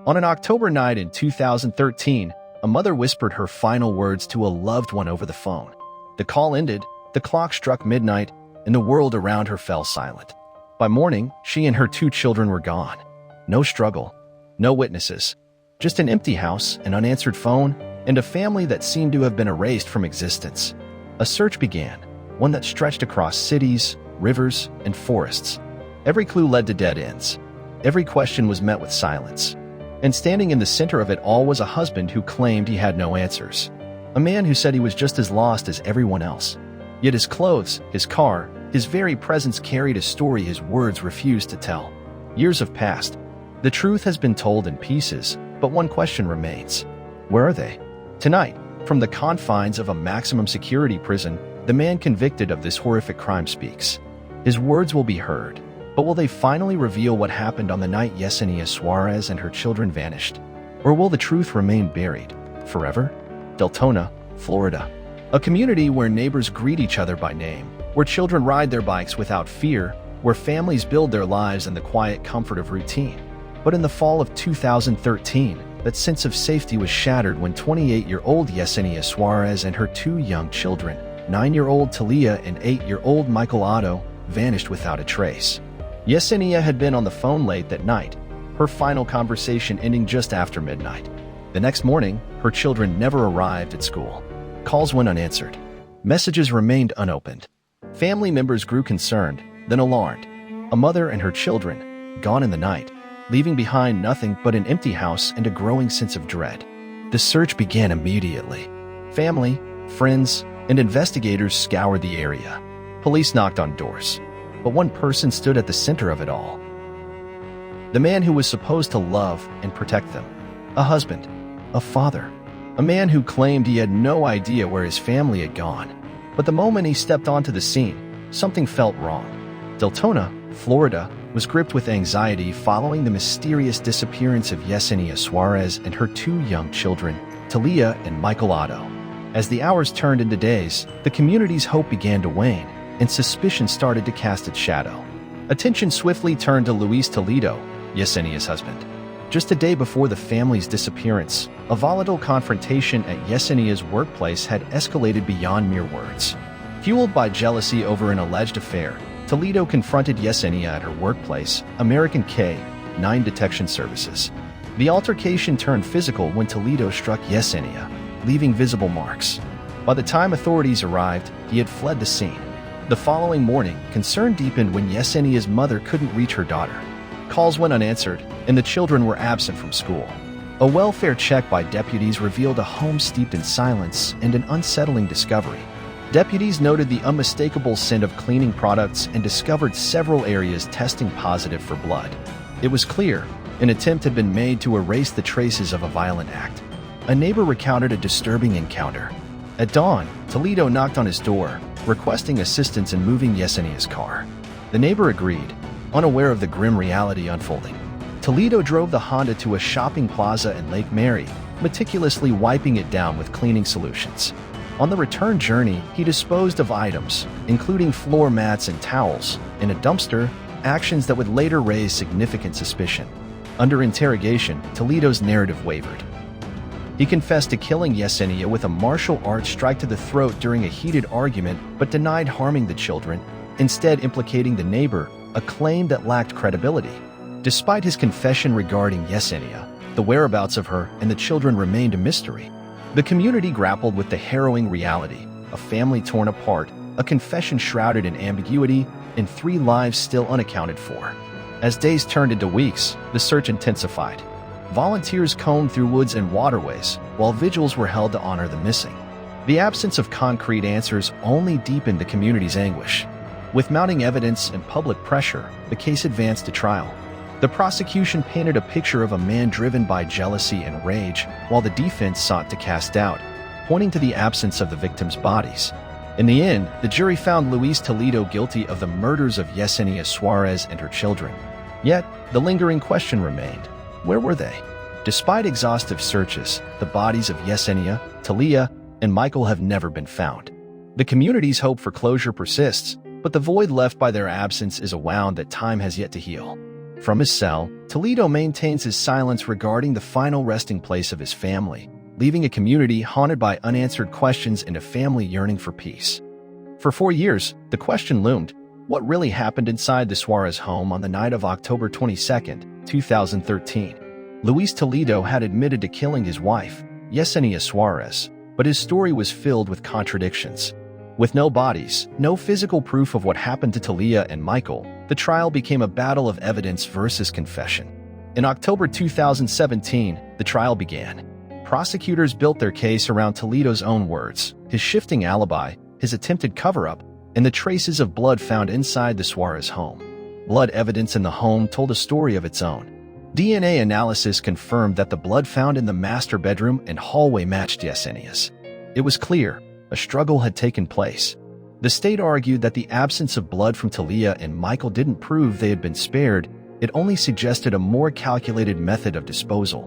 On an October night in 2013, a mother whispered her final words to a loved one over the phone. The call ended, the clock struck midnight, and the world around her fell silent. By morning, she and her 2 children were gone. No struggle, no witnesses, just an empty house, an unanswered phone, and a family that seemed to have been erased from existence. A search began, one that stretched across cities, rivers, and forests. Every clue led to dead ends. Every question was met with silence. And standing in the center of it all was a husband who claimed he had no answers. A man who said he was just as lost as everyone else. Yet his clothes, his car, his very presence carried a story his words refused to tell. Years have passed. The truth has been told in pieces, but one question remains. Where are they? Tonight, from the confines of a maximum security prison, the man convicted of this horrific crime speaks. His words will be heard, but will they finally reveal what happened on the night Yessenia Suarez and her children vanished? Or will the truth remain buried forever? Deltona, Florida. A community where neighbors greet each other by name, where children ride their bikes without fear, where families build their lives in the quiet comfort of routine. But in the fall of 2013, that sense of safety was shattered when 28-year-old Yessenia Suarez and her 2 young children, 9-year-old Thalia and 8-year-old Michael Otto, vanished without a trace. Yessenia had been on the phone late that night, her final conversation ending just after midnight. The next morning, her children never arrived at school. Calls went unanswered. Messages remained unopened. Family members grew concerned, then alarmed. A mother and her children, gone in the night, leaving behind nothing but an empty house and a growing sense of dread. The search began immediately. Family, friends, and investigators scoured the area. Police knocked on doors. But one person stood at the center of it all. The man who was supposed to love and protect them. A husband, a father, a man who claimed he had no idea where his family had gone. But the moment he stepped onto the scene, something felt wrong. Deltona, Florida, was gripped with anxiety following the mysterious disappearance of Yessenia Suarez and her 2 young children, Thalia and Michael Otto. As the hours turned into days, the community's hope began to wane, and suspicion started to cast its shadow. Attention swiftly turned to Luis Toledo, Yessenia's husband. Just a day before the family's disappearance, a volatile confrontation at Yessenia's workplace had escalated beyond mere words. Fueled by jealousy over an alleged affair, Toledo confronted Yessenia at her workplace, American K-9 Detection Services. The altercation turned physical when Toledo struck Yessenia, leaving visible marks. By the time authorities arrived, he had fled the scene. The following morning, concern deepened when Yessenia's mother couldn't reach her daughter. Calls went unanswered, and the children were absent from school. A welfare check by deputies revealed a home steeped in silence and an unsettling discovery. Deputies noted the unmistakable scent of cleaning products and discovered several areas testing positive for blood. It was clear an attempt had been made to erase the traces of a violent act. A neighbor recounted a disturbing encounter. At dawn, Toledo knocked on his door, requesting assistance in moving Yessenia's car. The neighbor agreed, unaware of the grim reality unfolding. Toledo drove the Honda to a shopping plaza in Lake Mary, meticulously wiping it down with cleaning solutions. On the return journey, he disposed of items, including floor mats and towels, in a dumpster, actions that would later raise significant suspicion. Under interrogation, Toledo's narrative wavered. He confessed to killing Yessenia with a martial arts strike to the throat during a heated argument, but denied harming the children, instead implicating the neighbor, a claim that lacked credibility. Despite his confession regarding Yessenia, the whereabouts of her and the children remained a mystery. The community grappled with the harrowing reality, a family torn apart, a confession shrouded in ambiguity, and 3 lives still unaccounted for. As days turned into weeks, the search intensified. Volunteers combed through woods and waterways, while vigils were held to honor the missing. The absence of concrete answers only deepened the community's anguish. With mounting evidence and public pressure, the case advanced to trial. The prosecution painted a picture of a man driven by jealousy and rage, while the defense sought to cast doubt, pointing to the absence of the victims' bodies. In the end, the jury found Luis Toledo guilty of the murders of Yessenia Suarez and her children. Yet, the lingering question remained. Where were they? Despite exhaustive searches, the bodies of Yessenia, Thalia, and Michael have never been found. The community's hope for closure persists, but the void left by their absence is a wound that time has yet to heal. From his cell, Toledo maintains his silence regarding the final resting place of his family, leaving a community haunted by unanswered questions and a family yearning for peace. For 4 years, the question loomed: what really happened inside the Suarez home on the night of October 22, 2013? Luis Toledo had admitted to killing his wife, Yessenia Suarez, but his story was filled with contradictions. With no bodies, no physical proof of what happened to Thalia and Michael, the trial became a battle of evidence versus confession. In October 2017, the trial began. Prosecutors built their case around Toledo's own words, his shifting alibi, his attempted cover-up, and the traces of blood found inside the Suarez home. Blood evidence in the home told a story of its own. DNA analysis confirmed that the blood found in the master bedroom and hallway matched Yessenia's. It was clear a struggle had taken place. The state argued that the absence of blood from Thalia and Michael didn't prove they had been spared, it only suggested a more calculated method of disposal.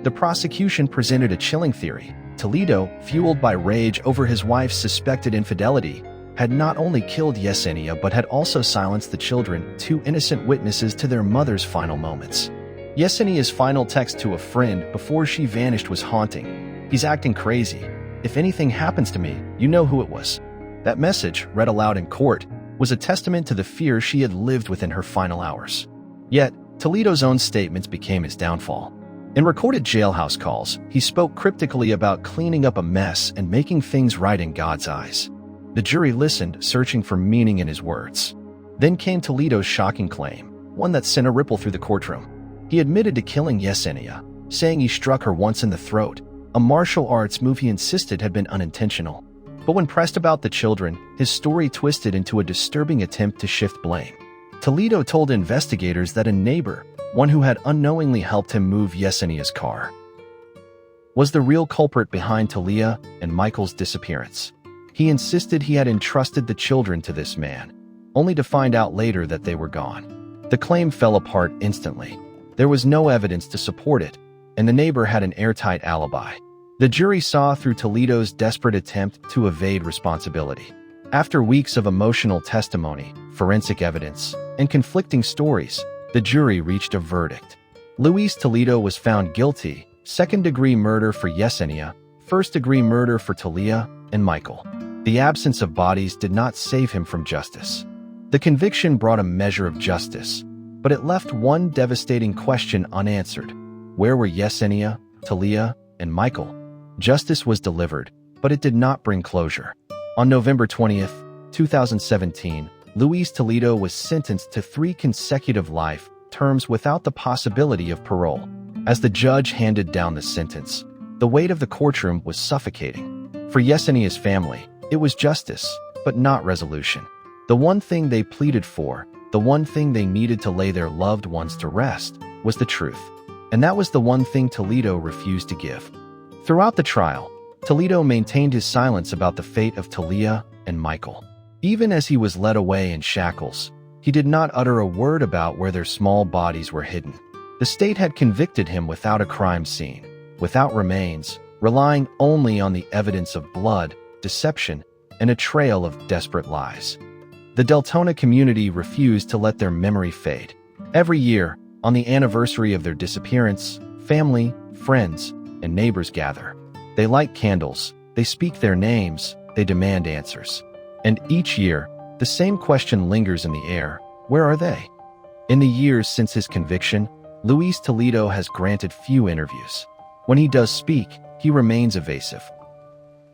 The prosecution presented a chilling theory. Toledo, fueled by rage over his wife's suspected infidelity, had not only killed Yessenia but had also silenced the children, 2 innocent witnesses to their mother's final moments. Yessenia's final text to a friend before she vanished was haunting. "He's acting crazy. If anything happens to me, you know who it was." That message, read aloud in court, was a testament to the fear she had lived within her final hours. Yet, Toledo's own statements became his downfall. In recorded jailhouse calls, he spoke cryptically about cleaning up a mess and making things right in God's eyes. The jury listened, searching for meaning in his words. Then came Toledo's shocking claim, one that sent a ripple through the courtroom. He admitted to killing Yessenia, saying he struck her once in the throat, a martial arts move he insisted had been unintentional. But when pressed about the children, his story twisted into a disturbing attempt to shift blame. Toledo told investigators that a neighbor, one who had unknowingly helped him move Yessenia's car, was the real culprit behind Thalia and Michael's disappearance. He insisted he had entrusted the children to this man, only to find out later that they were gone. The claim fell apart instantly. There was no evidence to support it, and the neighbor had an airtight alibi. The jury saw through Toledo's desperate attempt to evade responsibility. After weeks of emotional testimony, forensic evidence, and conflicting stories, the jury reached a verdict. Luis Toledo was found guilty, second-degree murder for Yessenia, first-degree murder for Thalia and Michael. The absence of bodies did not save him from justice. The conviction brought a measure of justice, but it left one devastating question unanswered. Where were Yessenia, Thalia, and Michael? Justice was delivered, but it did not bring closure. On November 20th, 2017, Luis Toledo was sentenced to 3 consecutive life terms without the possibility of parole. As the judge handed down the sentence, the weight of the courtroom was suffocating. For Yessenia's family, it was justice, but not resolution. The one thing they pleaded for, the one thing they needed to lay their loved ones to rest, was the truth. And that was the one thing Toledo refused to give. Throughout the trial, Toledo maintained his silence about the fate of Thalia and Michael. Even as he was led away in shackles, he did not utter a word about where their small bodies were hidden. The state had convicted him without a crime scene, without remains, relying only on the evidence of blood, deception, and a trail of desperate lies. The Deltona community refused to let their memory fade. Every year, on the anniversary of their disappearance, family, friends, and neighbors gather. They light candles, they speak their names, they demand answers. And each year, the same question lingers in the air: where are they? In the years since his conviction, Luis Toledo has granted few interviews. When he does speak, he remains evasive.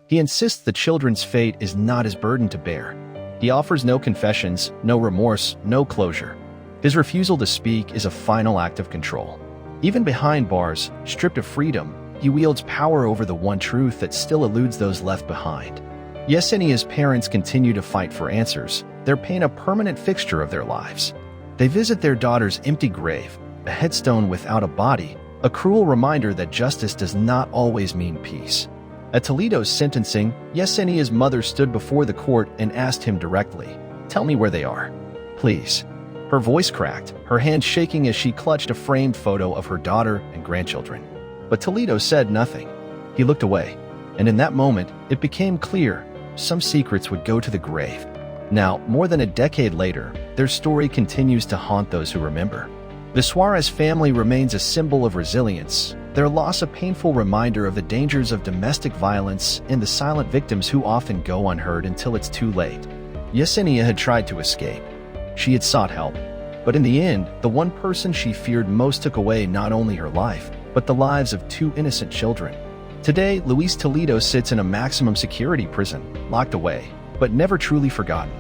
He insists the children's fate is not his burden to bear. He offers no confessions, no remorse, no closure. His refusal to speak is a final act of control. Even behind bars, stripped of freedom, he wields power over the one truth that still eludes those left behind. Yessenia's parents continue to fight for answers, their pain a permanent fixture of their lives. They visit their daughter's empty grave, a headstone without a body, a cruel reminder that justice does not always mean peace. At Toledo's sentencing, Yessenia's mother stood before the court and asked him directly, "Tell me where they are, please." Her voice cracked, her hand shaking as she clutched a framed photo of her daughter and grandchildren. But Toledo said nothing. He looked away, and in that moment, it became clear some secrets would go to the grave. Now, more than a decade later, their story continues to haunt those who remember. The Suarez family remains a symbol of resilience, their loss a painful reminder of the dangers of domestic violence and the silent victims who often go unheard until it's too late. Yessenia had tried to escape. She had sought help. But in the end, the one person she feared most took away not only her life, but the lives of two innocent children. Today, Luis Toledo sits in a maximum security prison, locked away, but never truly forgotten.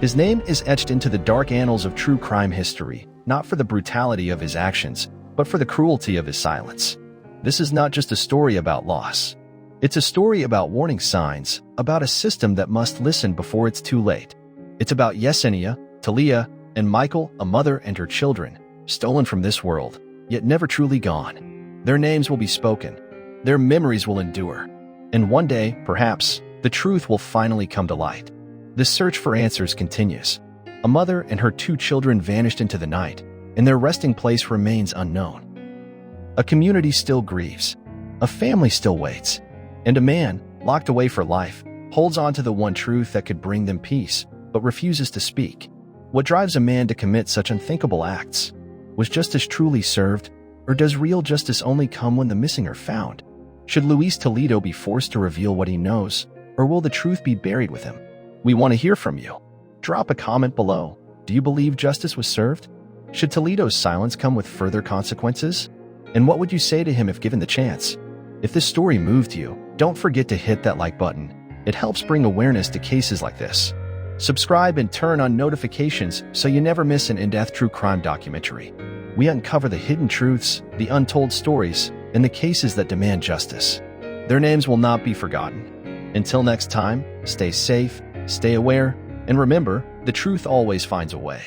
His name is etched into the dark annals of true crime history, not for the brutality of his actions, but for the cruelty of his silence. This is not just a story about loss. It's a story about warning signs, about a system that must listen before it's too late. It's about Yessenia, Thalia, and Michael, a mother and her children, stolen from this world, yet never truly gone. Their names will be spoken. Their memories will endure. And one day, perhaps, the truth will finally come to light. The search for answers continues. A mother and her two children vanished into the night, and their resting place remains unknown. A community still grieves. A family still waits. And a man, locked away for life, holds on to the one truth that could bring them peace, but refuses to speak. What drives a man to commit such unthinkable acts? Was justice truly served, or does real justice only come when the missing are found? Should Luis Toledo be forced to reveal what he knows, or will the truth be buried with him? We want to hear from you. Drop a comment below. Do you believe justice was served? Should Toledo's silence come with further consequences? And what would you say to him if given the chance? If this story moved you, don't forget to hit that like button. It helps bring awareness to cases like this. Subscribe and turn on notifications so you never miss an in-depth true crime documentary. We uncover the hidden truths, the untold stories, and the cases that demand justice. Their names will not be forgotten. Until next time, stay safe, stay aware, and remember, the truth always finds a way.